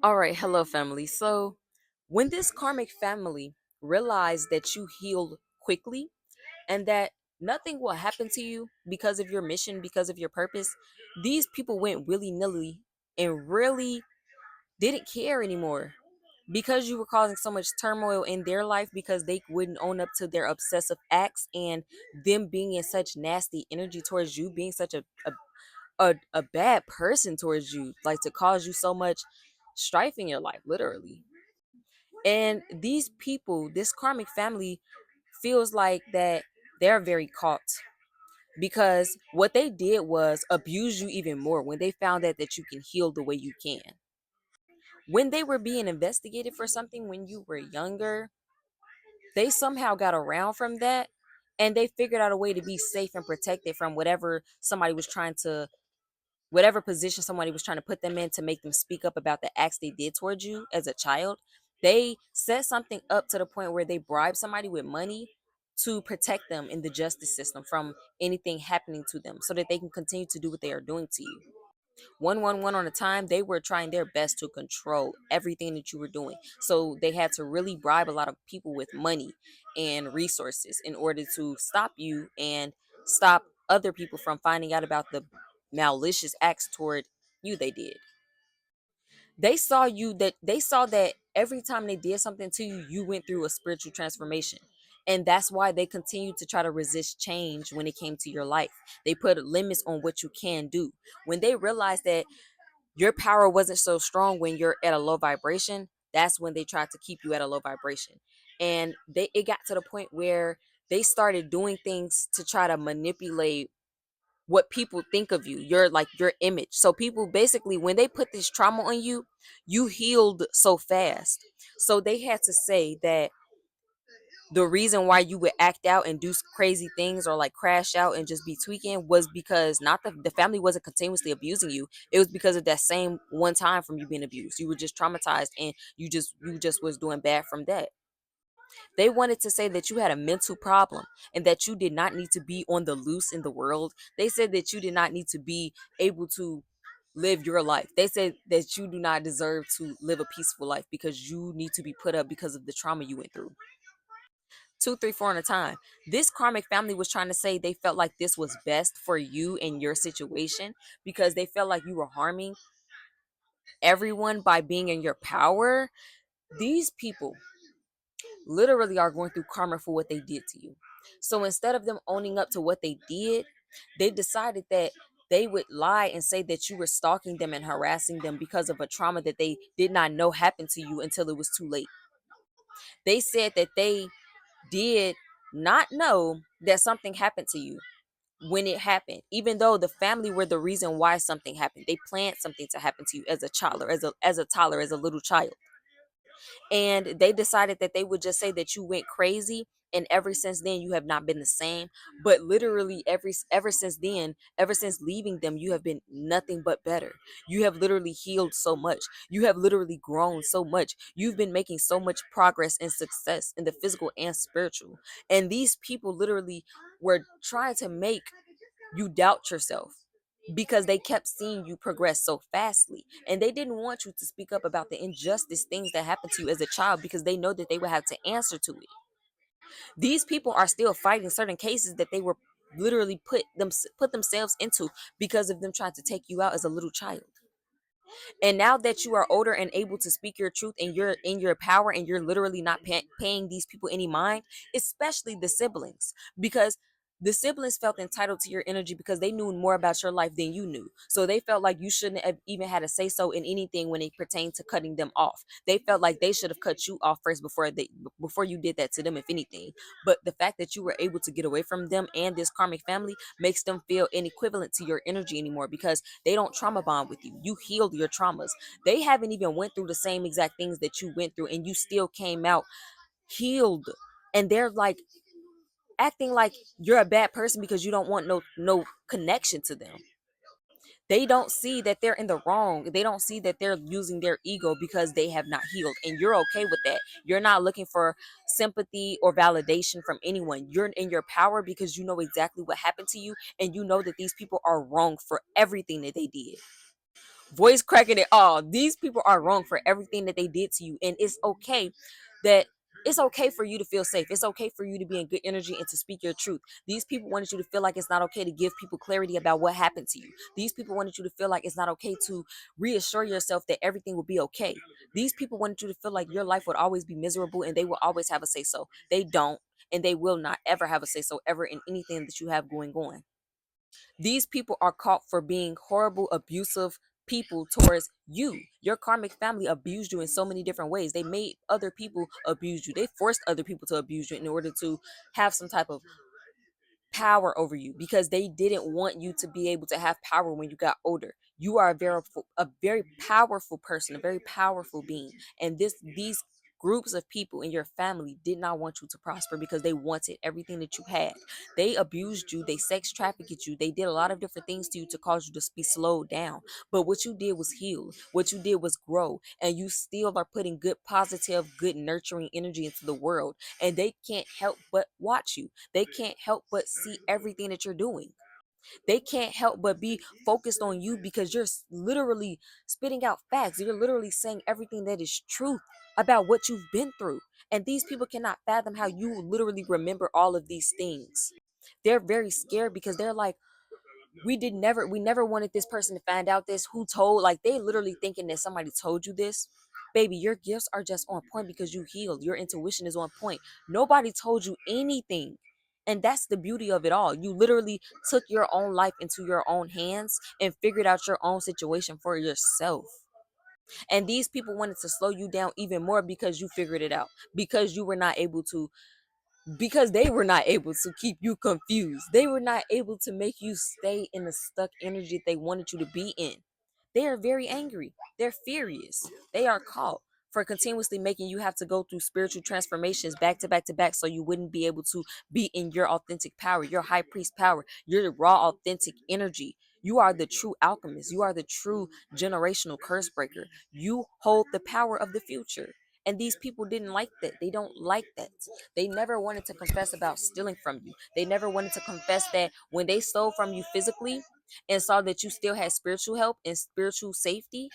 All right, hello, family. So, when this karmic family realized that you healed quickly and that nothing will happen to you because of your mission, because of your purpose, these people went willy nilly and really didn't care anymore because you were causing so much turmoil in their life because they wouldn't own up to their obsessive acts and them being in such nasty energy towards you, being such a bad person towards you, like to cause you so much strife in your life, literally. And these people, this karmic family, feels like that they're very caught because what they did was abuse you even more when they found out that you can heal the way you can. When they were being investigated for something when you were younger, they somehow got around from that and they figured out a way to be safe and protected from whatever position somebody was trying to put them in to make them speak up about the acts they did towards you as a child. They set something up to the point where they bribed somebody with money to protect them in the justice system from anything happening to them so that they can continue to do what they are doing to you. 111 on a time, they were trying their best to control everything that you were doing. So they had to really bribe a lot of people with money and resources in order to stop you and stop other people from finding out about the malicious acts toward you they did. They saw that every time they did something to you, you went through a spiritual transformation. And that's why they continued to try to resist change when it came to your life. They put limits on what you can do. When they realized that your power wasn't so strong when you're at a low vibration, that's when they tried to keep you at a low vibration. And it got to the point where they started doing things to try to manipulate what people think of you, your image. So people basically, when they put this trauma on you, you healed so fast. So they had to say that the reason why you would act out and do crazy things or like crash out and just be tweaking was because not the family wasn't continuously abusing you. It was because of that same one time from you being abused. You were just traumatized and you just was doing bad from that. They wanted to say that you had a mental problem and that you did not need to be on the loose in the world. They said that you did not need to be able to live your life. They said that you do not deserve to live a peaceful life because you need to be put up because of the trauma you went through. Two, three, four at a time. This karmic family was trying to say they felt like this was best for you in your situation because they felt like you were harming everyone by being in your power. These people literally are going through karma for what they did to you. So instead of them owning up to what they did, they decided that they would lie and say that you were stalking them and harassing them because of a trauma that they did not know happened to you until it was too late. They said that they did not know that something happened to you when it happened, even though the family were the reason why something happened. They planned something to happen to you as a child or as a toddler, as a little child. And they decided that they would just say that you went crazy, and ever since then you have not been the same. But literally ever since then, ever since leaving them, you have been nothing but better. You have literally healed so much. You have literally grown so much. You've been making so much progress and success in the physical and spiritual. And these people literally were trying to make you doubt yourself because they kept seeing you progress so fastly, and they didn't want you to speak up about the injustice things that happened to you as a child because they know that they would have to answer to it. These people are still fighting certain cases that they were literally put themselves into because of them trying to take you out as a little child. And now that you are older and able to speak your truth and you're in your power and you're literally not paying these people any mind, especially the siblings, because the siblings felt entitled to your energy because they knew more about your life than you knew. So they felt like you shouldn't have even had a say so in anything when it pertained to cutting them off. They felt like they should have cut you off first before you did that to them, if anything. But the fact that you were able to get away from them and this karmic family makes them feel inequivalent to your energy anymore because they don't trauma bond with you. You healed your traumas. They haven't even went through the same exact things that you went through, and you still came out healed. And they're like acting like you're a bad person because you don't want no connection to them. They don't see that they're in the wrong. They don't see that they're using their ego because they have not healed. And you're okay with that. You're not looking for sympathy or validation from anyone. You're in your power because you know exactly what happened to you and you know that these people are wrong for everything that they did. voice cracking it all. These people are wrong for everything that they did to you. And that it's okay for you to feel safe. It's okay for you to be in good energy and to speak your truth. These people wanted you to feel like it's not okay to give people clarity about what happened to you. These people wanted you to feel like it's not okay to reassure yourself that everything will be okay. These people wanted you to feel like your life would always be miserable and they will always have a say so. They don't, and they will not ever have a say so ever in anything that you have going on. These people are caught for being horrible, abusive people towards you. Your karmic family abused you in so many different ways. They made other people abuse you. They forced other people to abuse you in order to have some type of power over you, because they didn't want you to be able to have power when you got older. You are a very powerful person, a very powerful being, and these groups of people in your family did not want you to prosper because they wanted everything that you had. They abused you, they sex trafficked you, they did a lot of different things to you to cause you to be slowed down. But what you did was heal. What you did was grow, and you still are putting good, positive, good, nurturing energy into the world, and they can't help but watch you. They can't help but see everything that you're doing. They can't help but be focused on you because you're literally spitting out facts. You're literally saying everything that is truth about what you've been through. And these people cannot fathom how you literally remember all of these things. They're very scared because they're like, we never wanted this person to find out this. Who told? Like, they literally thinking that somebody told you this. Baby, your gifts are just on point because you healed. Your intuition is on point. Nobody told you anything. And that's the beauty of it all. You literally took your own life into your own hands and figured out your own situation for yourself. And these people wanted to slow you down even more because you figured it out. Because they were not able to keep you confused. They were not able to make you stay in the stuck energy that they wanted you to be in. They are very angry. They're furious. They are caught for continuously making you have to go through spiritual transformations back to back to back so you wouldn't be able to be in your authentic power, your high priest power, your raw, authentic energy. You are the true alchemist. You are the true generational curse breaker. You hold the power of the future. And these people didn't like that. They don't like that. They never wanted to confess about stealing from you. They never wanted to confess that when they stole from you physically and saw that you still had spiritual help and spiritual safety,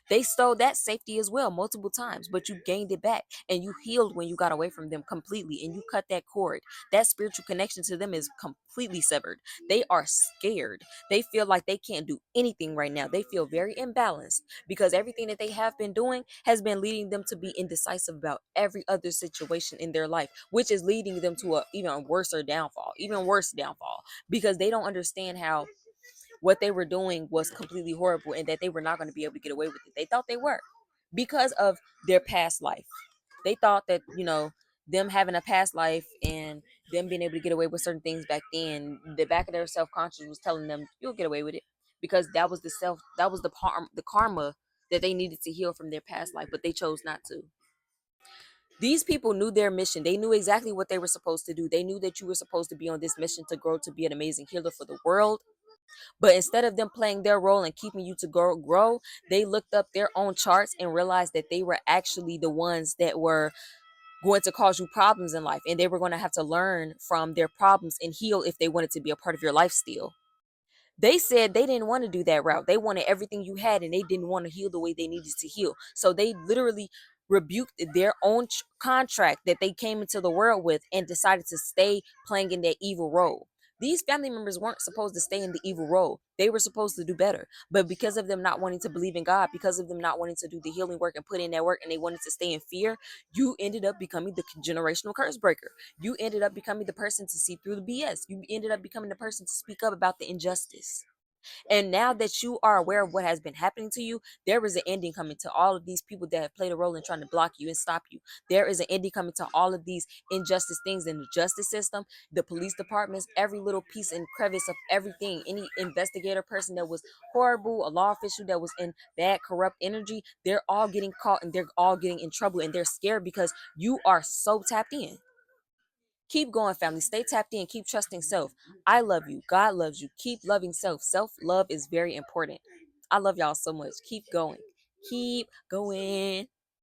they stole that safety as well multiple times, but you gained it back and you healed when you got away from them completely and you cut that cord. That spiritual connection to them is completely severed. They are scared. They feel like they can't do anything right now. They feel very imbalanced because everything that they have been doing has been leading them to be indecisive about every other situation in their life, which is leading them to a even worse downfall, because they don't understand how what they were doing was completely horrible and that they were not going to be able to get away with it. They thought they were because of their past life. They thought that, them having a past life and them being able to get away with certain things back then, the back of their self-conscious was telling them you'll get away with it because that was the karma that they needed to heal from their past life, but they chose not to. These people knew their mission. They knew exactly what they were supposed to do. They knew that you were supposed to be on this mission to grow to be an amazing healer for the world. But instead of them playing their role and keeping you to grow, they looked up their own charts and realized that they were actually the ones that were going to cause you problems in life. And they were going to have to learn from their problems and heal if they wanted to be a part of your life still. They said they didn't want to do that route. They wanted everything you had and they didn't want to heal the way they needed to heal. So they literally rebuked their own contract that they came into the world with and decided to stay playing in that evil role. These family members weren't supposed to stay in the evil role. They were supposed to do better. But because of them not wanting to believe in God, because of them not wanting to do the healing work and put in that work, and they wanted to stay in fear, you ended up becoming the generational curse breaker. You ended up becoming the person to see through the BS. You ended up becoming the person to speak up about the injustice. And now that you are aware of what has been happening to you, there is an ending coming to all of these people that have played a role in trying to block you and stop you. There is an ending coming to all of these injustice things in the justice system, the police departments, every little piece and crevice of everything. Any investigator person that was horrible, a law official that was in bad, corrupt energy, they're all getting caught and they're all getting in trouble and they're scared because you are so tapped in. Keep going, family. Stay tapped in. Keep trusting self. I love you. God loves you. Keep loving self. Self love is very important. I love y'all so much. Keep going. Keep going.